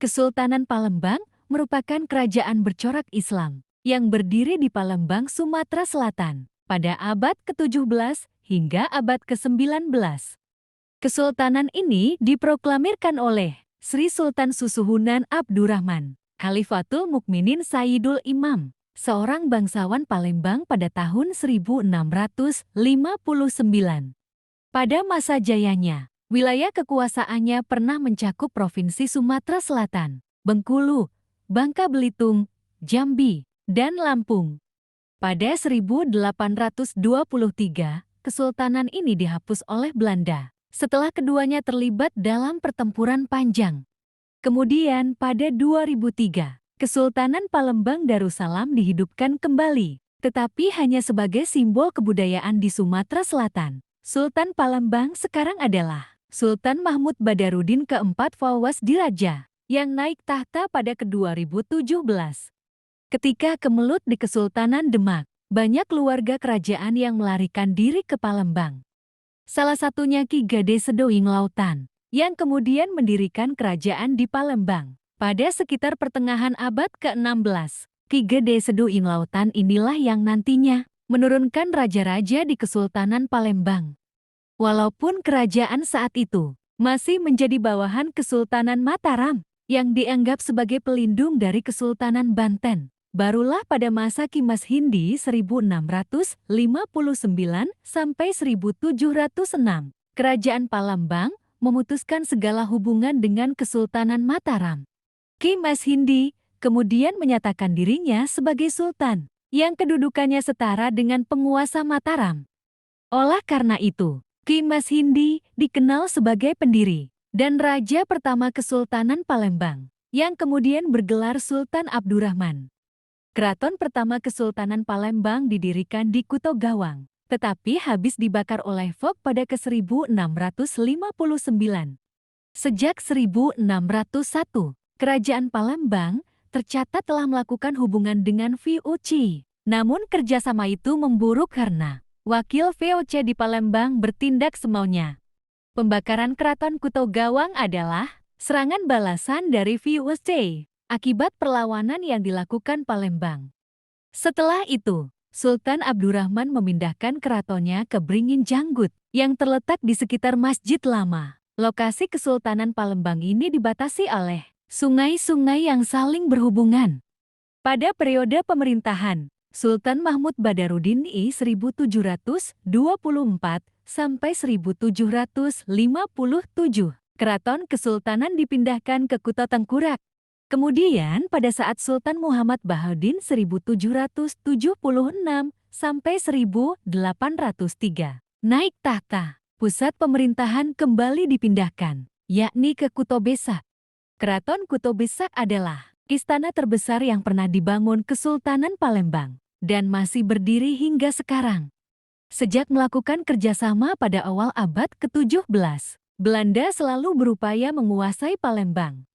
Kesultanan Palembang merupakan kerajaan bercorak Islam yang berdiri di Palembang, Sumatera Selatan pada abad ke-17 hingga abad ke-19. Kesultanan ini diproklamirkan oleh Sri Sultan Susuhunan Abdurrahman Khalifatul Mukminin Sayyidul Imam, seorang bangsawan Palembang pada tahun 1659. Pada masa jayanya, wilayah kekuasaannya pernah mencakup Provinsi Sumatera Selatan, Bengkulu, Bangka Belitung, Jambi, dan Lampung. Pada 1823, kesultanan ini dihapus oleh Belanda setelah keduanya terlibat dalam pertempuran panjang. Kemudian pada 2003, Kesultanan Palembang Darussalam dihidupkan kembali, tetapi hanya sebagai simbol kebudayaan di Sumatera Selatan. Sultan Palembang sekarang adalah Sultan Mahmud Badarudin keempat Fawaz Diraja yang naik tahta pada ke-2017. Ketika kemelut di Kesultanan Demak, banyak keluarga kerajaan yang melarikan diri ke Palembang. Salah satunya Ki Gede Sedoing Lautan, yang kemudian mendirikan kerajaan di Palembang. Pada sekitar pertengahan abad ke-16, Ki Gede Sedoing Lautan inilah yang nantinya menurunkan raja-raja di Kesultanan Palembang. Walaupun kerajaan saat itu masih menjadi bawahan Kesultanan Mataram yang dianggap sebagai pelindung dari Kesultanan Banten, barulah pada masa Kimas Hindi 1659 sampai 1706, Kerajaan Palembang memutuskan segala hubungan dengan Kesultanan Mataram. Kimas Hindi kemudian menyatakan dirinya sebagai sultan yang kedudukannya setara dengan penguasa Mataram. Oleh karena itu, Kimas Hindi dikenal sebagai pendiri dan raja pertama Kesultanan Palembang, yang kemudian bergelar Sultan Abdurrahman. Keraton pertama Kesultanan Palembang didirikan di Kuto Gawang, tetapi habis dibakar oleh Fok pada ke-1659. Sejak 1601, Kerajaan Palembang tercatat telah melakukan hubungan dengan VOC. Namun kerjasama itu memburuk karena wakil VOC di Palembang bertindak semaunya. Pembakaran Keraton Kuto Gawang adalah serangan balasan dari VOC akibat perlawanan yang dilakukan Palembang. Setelah itu, Sultan Abdurrahman memindahkan keratonnya ke Beringin Janggut yang terletak di sekitar Masjid Lama. Lokasi Kesultanan Palembang ini dibatasi oleh sungai-sungai yang saling berhubungan. Pada periode pemerintahan Sultan Mahmud Badarudin I 1724 sampai 1757, Keraton Kesultanan dipindahkan ke Kuto Tengkurak. Kemudian pada saat Sultan Muhammad Bahaudin 1776 sampai 1803 naik tahta, pusat pemerintahan kembali dipindahkan, yakni ke Kuto Besak. Keraton Kuto Besak adalah istana terbesar yang pernah dibangun Kesultanan Palembang dan masih berdiri hingga sekarang. Sejak melakukan kerjasama pada awal abad ke-17, Belanda selalu berupaya menguasai Palembang.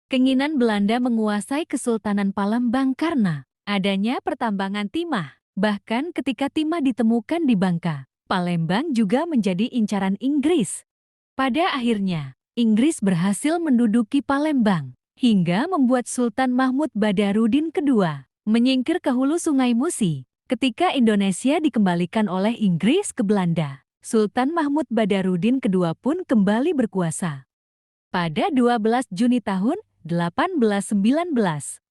Keinginan Belanda menguasai Kesultanan Palembang karena adanya pertambangan timah. Bahkan ketika timah ditemukan di Bangka, Palembang juga menjadi incaran Inggris. Pada akhirnya, Inggris berhasil menduduki Palembang hingga membuat Sultan Mahmud Badarudin II menyingkir ke hulu Sungai Musi. Ketika Indonesia dikembalikan oleh Inggris ke Belanda, Sultan Mahmud Badarudin II pun kembali berkuasa. Pada 12 Juni tahun 1819,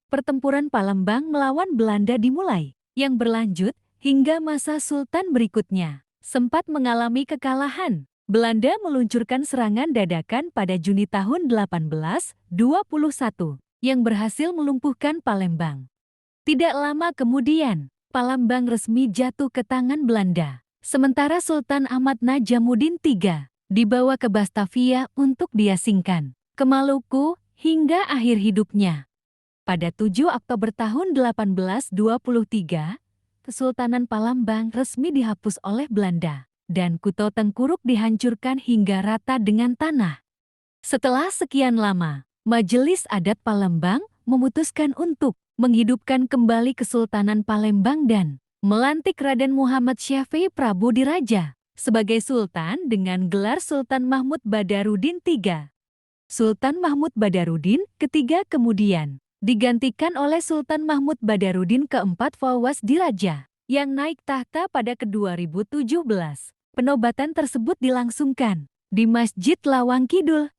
pertempuran Palembang melawan Belanda dimulai, yang berlanjut hingga masa Sultan berikutnya. Sempat mengalami kekalahan, Belanda meluncurkan serangan dadakan pada Juni tahun 1821 yang berhasil melumpuhkan Palembang. Tidak lama kemudian, Palembang resmi jatuh ke tangan Belanda. Sementara Sultan Ahmad Najamuddin III dibawa ke Batavia untuk diasingkan ke Maluku hingga akhir hidupnya. Pada 7 Oktober tahun 1823, Kesultanan Palembang resmi dihapus oleh Belanda dan Kuto Tengkuruk dihancurkan hingga rata dengan tanah. Setelah sekian lama, Majelis Adat Palembang memutuskan untuk menghidupkan kembali Kesultanan Palembang dan melantik Raden Muhammad Syafi'i Prabu Diraja sebagai Sultan dengan gelar Sultan Mahmud Badarudin III. Sultan Mahmud Badarudin ketiga kemudian digantikan oleh Sultan Mahmud Badarudin keempat Fawaz Diraja yang naik tahta pada ke-2017. Penobatan tersebut dilangsungkan di Masjid Lawang Kidul.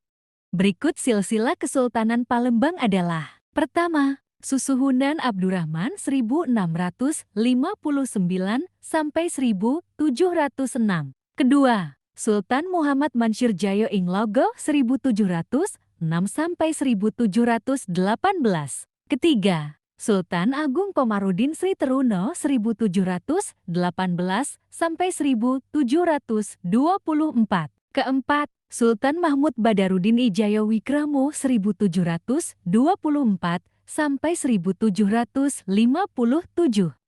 Berikut silsilah Kesultanan Palembang adalah: pertama, Susuhunan Abdurrahman 1659 sampai 1706. Kedua, Sultan Muhammad Mansur Jayo ing Logo 1706 sampai 1718. Ketiga, Sultan Agung Komarudin Sri Teruno 1718 sampai 1724. Keempat, Sultan Mahmud Badarudin Ijayo Wikramo 1724 sampai 1757.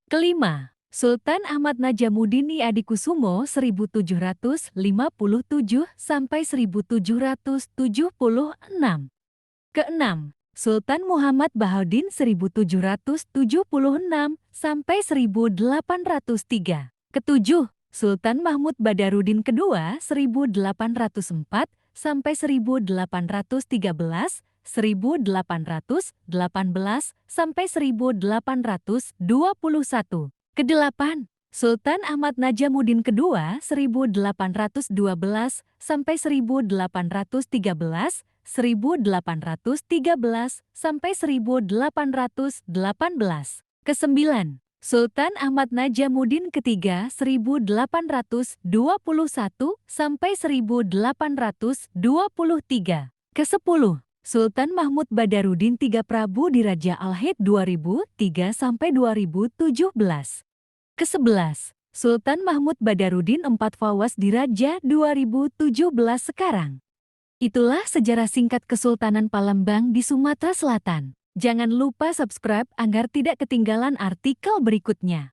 Kelima, Sultan Ahmad Najamuddin I Adikusumo 1757 sampai 1776. Keenam, Sultan Muhammad Bahodin 1776 sampai 1803. Ketujuh, Sultan Mahmud Badarudin kedua 1804 sampai 1813, 1818 sampai 1821. Kedelapan, Sultan Ahmad Najamuddin kedua 1812 sampai 1813, 1813 sampai 1818. Kesembilan, Sultan Ahmad Najamuddin ketiga 1821 sampai 1823. Kesepuluh, Sultan Mahmud Badarudin III Prabu Diraja Al-Haid 2003 sampai 2017. Kesebelas, Sultan Mahmud Badarudin IV Fawaz Diraja 2017 sekarang. Itulah sejarah singkat Kesultanan Palembang di Sumatera Selatan. Jangan lupa subscribe agar tidak ketinggalan artikel berikutnya.